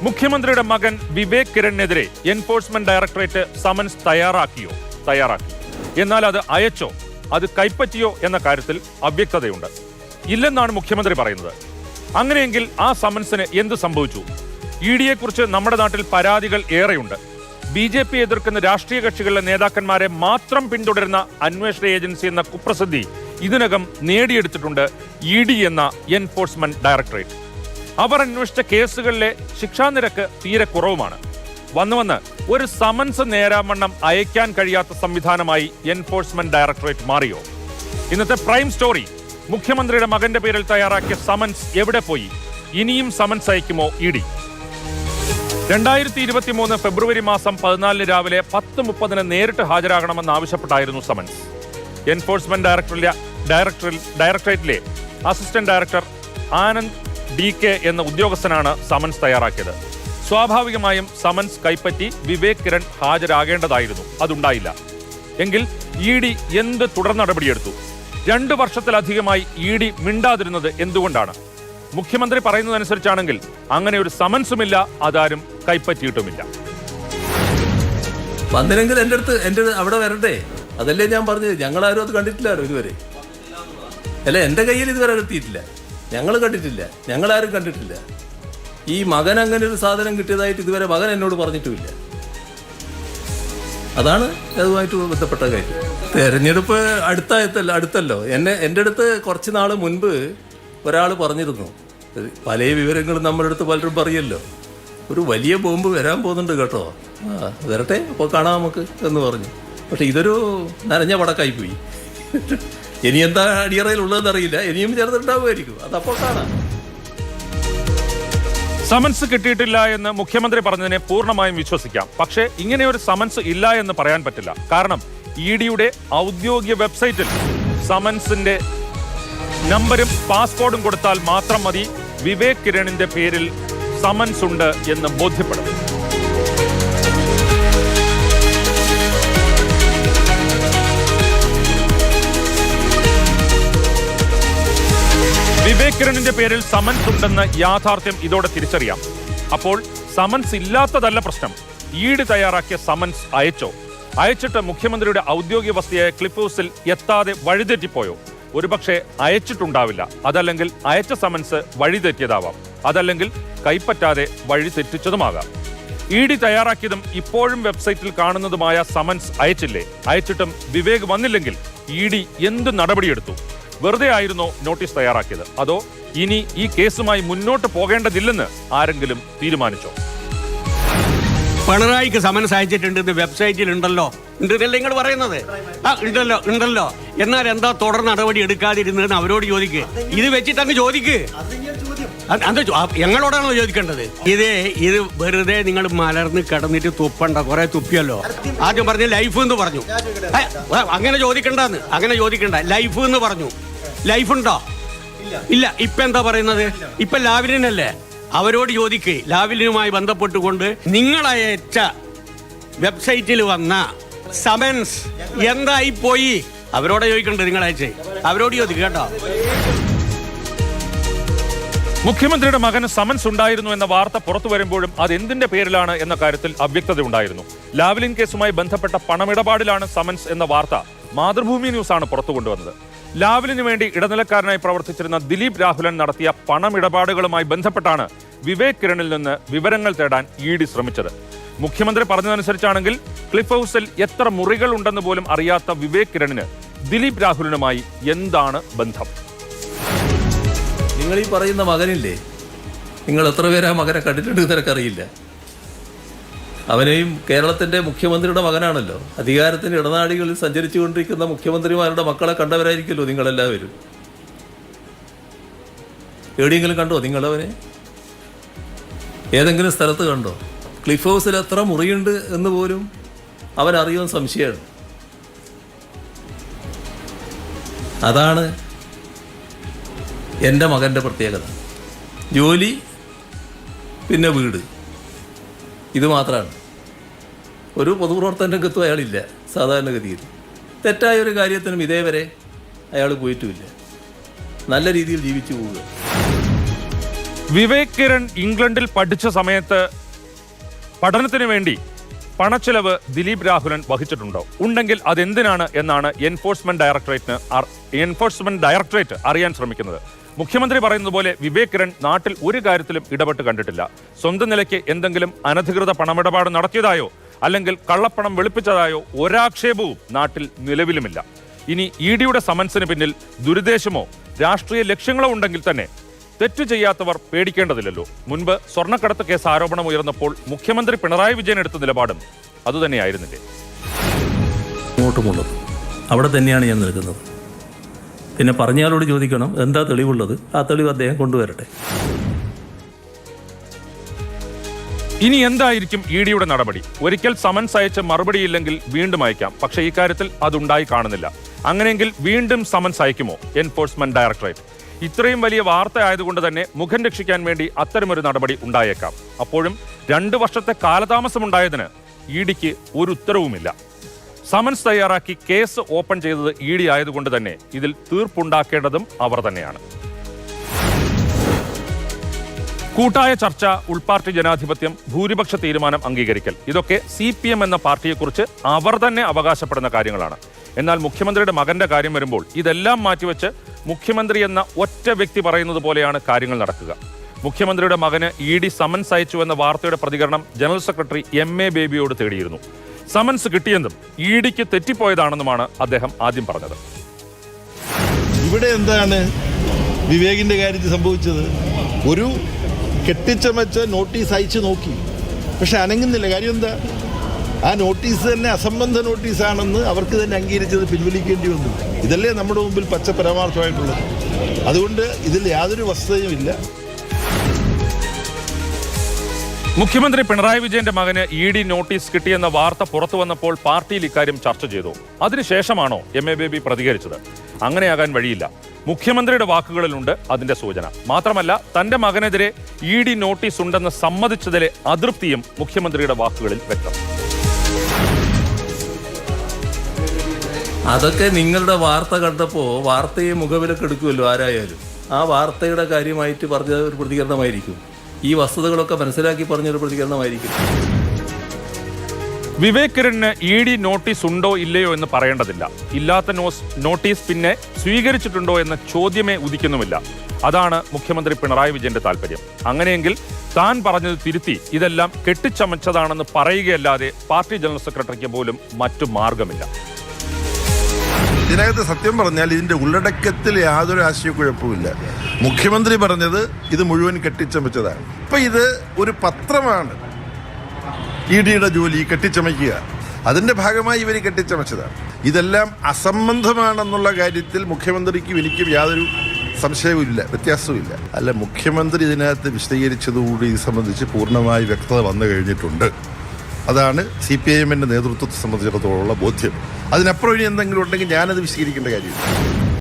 മുഖ്യമന്ത്രിയുടെ മകൻ Vivek കിരണിനെതിരെ enforcement directorate summons തയ്യാറാക്കി. എന്നാൽ അത് അയച്ചോ, അത് കൈപ്പറ്റിയോ എന്ന കാര്യത്തിൽ അവ്യക്തതയുണ്ട്. ഇല്ലെന്നാണ് മുഖ്യമന്ത്രി പറയുന്നത്. അങ്ങനെയെങ്കിൽ ആ സമൻസിന് എന്ത് സംഭവിച്ചു? ഇഡിയെക്കുറിച്ച് നമ്മുടെ നാട്ടിൽ പരാതികൾ ഏറെയുണ്ട്. BJP എതിർക്കുന്ന രാഷ്ട്രീയ കക്ഷികളിലെ നേതാക്കന്മാരെ മാത്രം പിന്തുടരുന്ന അന്വേഷണ ഏജൻസി എന്ന കുപ്രസിദ്ധി ഇതിനകം നേടിയെടുത്തിട്ടുണ്ട് ED എന്ന എൻഫോഴ്സ്മെന്റ് ഡയറക്ടറേറ്റ്. അവർ അന്വേഷിച്ച കേസുകളിലെ ശിക്ഷാനിരക്ക് തീരെ കുറവുമാണ്. വന്ന് ഒരു സമൻസ് നേരാവണ്ണം അയക്കാൻ കഴിയാത്ത സംവിധാനമായി എൻഫോഴ്സ്മെന്റ് ഡയറക്ടറേറ്റ് മാറിയോ? ഇന്നത്തെ പ്രൈം സ്റ്റോറി, മുഖ്യമന്ത്രിയുടെ മകന്റെ പേരിൽ തയ്യാറാക്കിയ സമൻസ് എവിടെ പോയി? ഇനിയും സമൻസ് അയക്കുമോ ED? 2023 ഫെബ്രുവരി മാസം 14 രാവിലെ 10:30 നേരിട്ട് ഹാജരാകണമെന്ന് ആവശ്യപ്പെട്ടായിരുന്നു സമൻസ്. എൻഫോഴ്സ്മെന്റ് ഡയറക്ടറേറ്റിലെ അസിസ്റ്റന്റ് ഡയറക്ടർ ആനന്ദ് DK എന്ന ഉദ്യോഗസ്ഥനാണ് സമൻസ് തയ്യാറാക്കിയത്. സ്വാഭാവികമായും സമൻസ് കൈപ്പറ്റി വിവേക് കിരൺ ഹാജരാകേണ്ടതായിരുന്നു. അതുണ്ടായില്ല. എങ്കിൽ ED എന്ത് തുടർ നടപടിയെടുത്തു? 2 വർഷത്തിലധികമായി ED മിണ്ടാതിരുന്നത് എന്തുകൊണ്ടാണ്? മുഖ്യമന്ത്രി പറയുന്നതനുസരിച്ചാണെങ്കിൽ അങ്ങനെ ഒരു സമൻസുമില്ല, അതാരും കൈപ്പറ്റിയിട്ടുമില്ല. വന്നില്ലെങ്കിൽ എൻ്റെ അടുത്ത് അവിടെ വരട്ടെ. അതല്ലേ ഞാൻ പറഞ്ഞത്. ഞങ്ങളാരും അത് കണ്ടിട്ടില്ലല്ലോ ഇതുവരെ. അല്ല, എൻ്റെ കയ്യിൽ ഇതുവരെ എത്തിയിട്ടില്ല. ഞങ്ങൾ കണ്ടിട്ടില്ല, ഞങ്ങളാരും കണ്ടിട്ടില്ല. ഈ മകൻ അങ്ങനെ ഒരു സാധനം കിട്ടിയതായിട്ട് ഇതുവരെ മകൻ എന്നോട് പറഞ്ഞിട്ടുമില്ല. അതാണ് അതുമായിട്ട് ബന്ധപ്പെട്ട കാര്യം. തെരഞ്ഞെടുപ്പ് അടുത്തല്ലോ. എൻ്റെ അടുത്ത് കുറച്ച് നാൾ മുൻപ് ഒരാൾ പറഞ്ഞിരുന്നു, പല വിവരങ്ങളും നമ്മുടെ അടുത്ത് പലരും പറയല്ലോ, ഒരു വലിയ ബോംബ് വരാൻ പോകുന്നുണ്ട് കേട്ടോ, വരട്ടെ അപ്പോൾ കാണാം നമുക്ക് എന്ന് പറഞ്ഞു. പക്ഷെ ഇതൊരു നനഞ്ഞ പടക്കായിപ്പോയി. ഇനി എന്താ അടിയറയിലുള്ളതെന്ന് അറിയില്ല. ഇനിയും ചേർന്നിട്ടുണ്ടാവുമായിരിക്കും. അതപ്പോൾ കാണാം. സമൻസ് കിട്ടിയിട്ടില്ല എന്ന് മുഖ്യമന്ത്രി പറഞ്ഞതിനെ പൂർണ്ണമായും വിശ്വസിക്കാം. പക്ഷേ ഇങ്ങനെ ഒരു സമൻസ് ഇല്ല എന്ന് പറയാൻ പറ്റില്ല. കാരണം EDയുടെ ഔദ്യോഗിക വെബ്സൈറ്റിൽ സമൻസിന്റെ നമ്പരും പാസ്കോഡും കൊടുത്താൽ മാത്രം മതി വിവേക് കിരണിന്റെ പേരിൽ സമൻസ് ഉണ്ട് എന്ന് ബോധ്യപ്പെടും. വിവേക് കിരണിന്റെ പേരിൽ സമൻസ് ഉണ്ടെന്ന് യാഥാർത്ഥ്യം ഇതോടെ തിരിച്ചറിയാം. അപ്പോൾ സമൻസ് ഇല്ലാത്തതല്ല പ്രശ്നം. ED തയ്യാറാക്കിയ സമൻസ് അയച്ചിട്ട് മുഖ്യമന്ത്രിയുടെ ഔദ്യോഗിക വസതിയായ ക്ലിഫ് ഹൗസിൽ എത്താതെ വഴിതെറ്റിപ്പോയോ? ഒരുപക്ഷെ അയച്ചിട്ടുണ്ടാവില്ല. അതല്ലെങ്കിൽ അയച്ച സമൻസ് വഴിതെറ്റിയതാവാം. അതല്ലെങ്കിൽ കൈപ്പറ്റാതെ വഴി തെറ്റിച്ചതുമാകാം. ED തയ്യാറാക്കിയതും ഇപ്പോഴും വെബ്സൈറ്റിൽ കാണുന്നതുമായ സമൻസ് അയച്ചിട്ടും വിവേക് വന്നില്ലെങ്കിൽ ED എന്ത് നടപടിയെടുത്തു? വെറുതെ ആയിരുന്നോ നോട്ടീസ് തയ്യാറാക്കിയത്? അതോ ഇനി ഈ കേസുമായി മുന്നോട്ട് പോകേണ്ടതില്ലെന്ന് ആരെങ്കിലും തീരുമാനിച്ചോ? പിണറായിക്ക് സമൻസ് അയച്ചിട്ടുണ്ടെന്ന് വെബ്സൈറ്റിൽ ഉണ്ടല്ലോ, ഉണ്ടെന്നല്ലേ നിങ്ങൾ പറയുന്നത്? ഉണ്ടല്ലോ. എന്നാൽ എന്താ തുടർ നടപടി എടുക്കാതിരുന്നതെന്ന് അവരോട് ചോദിക്ക്. ഇത് വെച്ചിട്ട് അങ്ങ് ചോദിക്ക്. ഞങ്ങളോടാണോ ചോദിക്കേണ്ടത്? ഇത് വെറുതെ നിങ്ങൾ മലർന്ന് കിടന്നിട്ട് തുപ്പണ്ട. കുറെ തുപ്പിയല്ലോ. ആദ്യം പറഞ്ഞ ലൈഫ് എന്ന് പറഞ്ഞു. അങ്ങനെ ചോദിക്കണ്ട. ലൈഫ് എന്ന് പറഞ്ഞു. ലൈഫ് ഉണ്ടോ? ഇല്ല. ഇപ്പൊ എന്താ പറയുന്നത്? ഇപ്പൊ ലാവലിനല്ലേ? അവരോട് ചോദിക്ക്. ലാവലിനുമായി ബന്ധപ്പെട്ടുകൊണ്ട് നിങ്ങളയച്ച വെബ്സൈറ്റിൽ വന്ന സമൻസ് എന്തായി പോയി? അവരോട് ചോദിക്കണ്ടേ? നിങ്ങൾ അയച്ചേ അവരോട് ചോദിക്കുക കേട്ടോ. മുഖ്യമന്ത്രിയുടെ മകന് സമൻസ് ഉണ്ടായിരുന്നു എന്ന വാർത്ത പുറത്തു വരുമ്പോഴും അത് എന്തിന്റെ പേരിലാണ് എന്ന കാര്യത്തിൽ അവ്യക്തത ഉണ്ടായിരുന്നു. ലാവ്ലിൻ കേസുമായി ബന്ധപ്പെട്ട പണമിടപാടിലാണ് സമൻസ് എന്ന വാർത്ത മാതൃഭൂമി ന്യൂസാണ് പുറത്തു കൊണ്ടുവന്നത്. ലാവ്ലിന് വേണ്ടി ഇടനിലക്കാരനായി പ്രവർത്തിച്ചിരുന്ന ദിലീപ് രാഹുലൻ നടത്തിയ പണമിടപാടുകളുമായി ബന്ധപ്പെട്ടാണ് വിവേക് കിരണിൽ നിന്ന് വിവരങ്ങൾ തേടാൻ ED ശ്രമിച്ചത്. മുഖ്യമന്ത്രി പറഞ്ഞതനുസരിച്ചാണെങ്കിൽ ക്ലിഫ് ഹൗസിൽ എത്ര മുറികൾ ഉണ്ടെന്ന് പോലും അറിയാത്ത വിവേക് കിരണിന് ദിലീപ് രാഹുലനുമായി എന്താണ് ബന്ധം? നിങ്ങൾ ഈ പറയുന്ന മകനില്ലേ, നിങ്ങൾ എത്ര പേര് ആ മകനെ കണ്ടിട്ടുണ്ട് നിനക്കറിയില്ല. അവനെയും കേരളത്തിന്റെ മുഖ്യമന്ത്രിയുടെ മകനാണല്ലോ. അധികാരത്തിന്റെ ഇടനാഴികളിൽ സഞ്ചരിച്ചു കൊണ്ടിരിക്കുന്ന മുഖ്യമന്ത്രിമാരുടെ മക്കളെ കണ്ടവരായിരിക്കുമല്ലോ നിങ്ങളെല്ലാവരും. എവിടെയെങ്കിലും കണ്ടോ നിങ്ങളവനെ? ഏതെങ്കിലും സ്ഥലത്ത് കണ്ടോ? ക്ലിഫ് ഹൗസിൽ എത്ര മുറിയുണ്ട് എന്ന് പോലും അവൻ അറിയുമെന്ന് സംശയമാണ്. അതാണ് എൻ്റെ മകൻ്റെ പ്രത്യേകത. ജോലി, പിന്നെ വീട്, ഇത് മാത്രമാണ്. ഒരു പൊതുപ്രവർത്തന രംഗത്തും അയാളില്ല സാധാരണഗതിയിൽ. തെറ്റായൊരു കാര്യത്തിനും ഇതേവരെ അയാൾ പോയിട്ടുമില്ല. നല്ല രീതിയിൽ ജീവിച്ചു പോവുക. വിവേക് കിരൺ ഇംഗ്ലണ്ടിൽ പഠിച്ച സമയത്ത് പഠനത്തിന് വേണ്ടി പണച്ചെലവ് ദിലീപ് രാഹുലൻ വഹിച്ചിട്ടുണ്ടോ? ഉണ്ടെങ്കിൽ അതെന്തിനാണ് എന്നാണ് എൻഫോഴ്സ്മെന്റ് ഡയറക്ടറേറ്റ് അറിയാൻ ശ്രമിക്കുന്നത്. മുഖ്യമന്ത്രി പറയുന്നത് പോലെ വിവേക് കിരൺ നാട്ടിൽ ഒരു കാര്യത്തിലും ഇടപെട്ട് കണ്ടിട്ടില്ല. സ്വന്തം നിലയ്ക്ക് എന്തെങ്കിലും അനധികൃത പണമിടപാട് നടത്തിയതായോ അല്ലെങ്കിൽ കള്ളപ്പണം വെളുപ്പിച്ചതായോ ഒരാക്ഷേപവും നാട്ടിൽ നിലവിലുമില്ല. ഇനി ഇഡിയുടെ സമൻസിന് പിന്നിൽ ദുരുദ്ദേശമോ രാഷ്ട്രീയ ലക്ഷ്യങ്ങളോ ഉണ്ടെങ്കിൽ തന്നെ തെറ്റു ചെയ്യാത്തവർ പേടിക്കേണ്ടതില്ലല്ലോ. മുൻപ് സ്വർണ്ണക്കടത്ത് കേസ് ആരോപണം ഉയർന്നപ്പോൾ മുഖ്യമന്ത്രി പിണറായി വിജയൻ എടുത്ത നിലപാടും അതുതന്നെയായിരുന്നില്ലേ? അങ്ങോട്ടുമുള്ളത് അവിടെ തന്നെയാണ് ഞാൻ നിൽക്കുന്നത്. പിന്നെ പറഞ്ഞയാളോട് ചോദിക്കണം എന്താ തെളിവുള്ളത്, ആ തെളിവ് അദ്ദേഹം കൊണ്ടുവരട്ടെ. ഇനി എന്തായിരിക്കും ഇഡിയുടെ നടപടി? ഒരിക്കൽ സമൻസ് അയച്ച് മറുപടിയില്ലെങ്കിൽ വീണ്ടും അയക്കാം. പക്ഷേ ഇക്കാര്യത്തിൽ അതുണ്ടായി കാണുന്നില്ല. അങ്ങനെയെങ്കിൽ വീണ്ടും സമൻസ് അയക്കുമോ എൻഫോഴ്സ്മെന്റ് ഡയറക്ടറേറ്റ്? ഇത്രയും വലിയ വാർത്ത ആയതുകൊണ്ട് തന്നെ മുഖം രക്ഷിക്കാൻ വേണ്ടി അത്തരമൊരു നടപടി ഉണ്ടായേക്കാം. അപ്പോഴും 2 വർഷത്തെ കാലതാമസമുണ്ടായതിന് ഇഡിക്ക് ഒരു ഉത്തരവുമില്ല. സമൻസ് തയ്യാറാക്കി കേസ് ഓപ്പൺ ചെയ്തത് ഇഡി ആയതുകൊണ്ട് തന്നെ ഇതിൽ തീർപ്പുണ്ടാക്കേണ്ടതും അവർ തന്നെയാണ്. കൂട്ടായ ചർച്ച, ഉൾപാർട്ടി ജനാധിപത്യം, ഭൂരിപക്ഷ തീരുമാനം അംഗീകരിക്കൽ, ഇതൊക്കെ CPM എന്ന പാർട്ടിയെക്കുറിച്ച് അവർ തന്നെ അവകാശപ്പെടുന്ന കാര്യങ്ങളാണ്. എന്നാൽ മുഖ്യമന്ത്രിയുടെ മകന്റെ കാര്യം വരുമ്പോൾ ഇതെല്ലാം മാറ്റിവെച്ച് മുഖ്യമന്ത്രി എന്ന ഒറ്റ വ്യക്തി പറയുന്നത് പോലെയാണ് കാര്യങ്ങൾ നടക്കുക. മുഖ്യമന്ത്രിയുടെ മകന് ഇഡി സമൻസ് അയച്ചു എന്ന വാർത്തയുടെ പ്രതികരണം ജനറൽ സെക്രട്ടറി MA ബേബിയോട് തേടിയിരുന്നു. സമൻസ് കിട്ടിയെന്നും ഇഡിക്ക് തെറ്റിപ്പോയതാണെന്നുമാണ് അദ്ദേഹം ആദ്യം പറഞ്ഞത്. ഇവിടെ എന്താണ് വിവേകിന്റെ കാര്യത്തിൽ സംഭവിച്ചത്? ഒരു കെട്ടിച്ചമച്ച നോട്ടീസ് അയച്ചു നോക്കി, പക്ഷെ അനങ്ങുന്നില്ല. കാര്യം എന്താ? ആ നോട്ടീസ് തന്നെ അസംബന്ധ നോട്ടീസാണെന്ന് അവർക്ക് തന്നെ അംഗീകരിച്ചത് പിൻവലിക്കേണ്ടി വന്നു. ഇതല്ലേ നമ്മുടെ മുമ്പിൽ പച്ച പരമാർത്ഥമായിട്ടുള്ളത്. അതുകൊണ്ട് ഇതിൽ യാതൊരു വസ്തുതയും ഇല്ല. മുഖ്യമന്ത്രി പിണറായി വിജയന്റെ മകന് ഇഡി നോട്ടീസ് കിട്ടിയെന്ന വാർത്ത പുറത്തു വന്നപ്പോൾ പാർട്ടിയിൽ ഇക്കാര്യം ചർച്ച ചെയ്തു. അതിനുശേഷമാണോ MA ബേബി പ്രതികരിച്ചത്? അങ്ങനെയാകാൻ വഴിയില്ല. മുഖ്യമന്ത്രിയുടെ വാക്കുകളിലുണ്ട് അതിന്റെ സൂചന. മാത്രമല്ല, തന്റെ മകനെതിരെ ഇഡി നോട്ടീസ് ഉണ്ടെന്ന് സമ്മതിച്ചതിലെ അതൃപ്തിയും മുഖ്യമന്ത്രിയുടെ വാക്കുകളിൽ വ്യക്തം. അതൊക്കെ നിങ്ങളുടെ വാർത്ത കണ്ടപ്പോൾ വാർത്തയെ മുഖവിലക്കെടുക്കുമല്ലോ ആരായാലും. ആ വാർത്തയുടെ കാര്യമായിട്ട് പറഞ്ഞ ഒരു പ്രതികരണമായിരിക്കും. ഈ വസ്തുതകളൊക്കെ മനസ്സിലാക്കി പറഞ്ഞൊരു പ്രതികരണമായിരിക്കും. വിവേക് കിരണിന് ഇഡി നോട്ടീസ് ഉണ്ടോ ഇല്ലയോ എന്ന് പറയേണ്ടതില്ല. ഇല്ലാത്ത നോട്ടീസ് പിന്നെ സ്വീകരിച്ചിട്ടുണ്ടോ എന്ന ചോദ്യമേ ഉദിക്കുന്നുമില്ല. അതാണ് മുഖ്യമന്ത്രി പിണറായി വിജയന്റെ താല്പര്യം. അങ്ങനെയെങ്കിൽ താൻ പറഞ്ഞത് തിരുത്തി ഇതെല്ലാം കെട്ടിച്ചമച്ചതാണെന്ന് പറയുകയല്ലാതെ പാർട്ടി ജനറൽ സെക്രട്ടറിക്ക് പോലും മറ്റു മാർഗമില്ല. ഇതിനകത്ത് സത്യം പറഞ്ഞാൽ ഇതിന്റെ ഉള്ളടക്കത്തിൽ യാതൊരു ആശയക്കുഴപ്പമില്ല. മുഖ്യമന്ത്രി പറഞ്ഞത് ഇത് മുഴുവൻ കെട്ടിച്ചമച്ചതാണ്. ഇപ്പൊ ഇത് ഒരു പത്രമാണ്. ഇഡിയുടെ ജോലി കെട്ടിച്ചമയ്ക്കുക, അതിന്റെ ഭാഗമായി ഇവർ കെട്ടിച്ചമച്ചതാണ്. ഇതെല്ലാം അസംബന്ധമാണെന്നുള്ള കാര്യത്തിൽ മുഖ്യമന്ത്രിക്കും എനിക്കും യാതൊരു സംശയവുമില്ല, വ്യത്യാസവുമില്ല. അല്ല, മുഖ്യമന്ത്രി ഇതിനകത്ത് വിശദീകരിച്ചതുകൂടി ഇത് സംബന്ധിച്ച് പൂർണ്ണമായി വ്യക്തത വന്നു കഴിഞ്ഞിട്ടുണ്ട്. അതാണ് CPIM നേതൃത്വത്തെ സംബന്ധിച്ചിടത്തോളമുള്ള ബോധ്യം. അതിനപ്പുറം ഇനി എന്തെങ്കിലും ഉണ്ടെങ്കിൽ ഞാനത് വിശദീകരിക്കേണ്ട കാര്യമില്ല.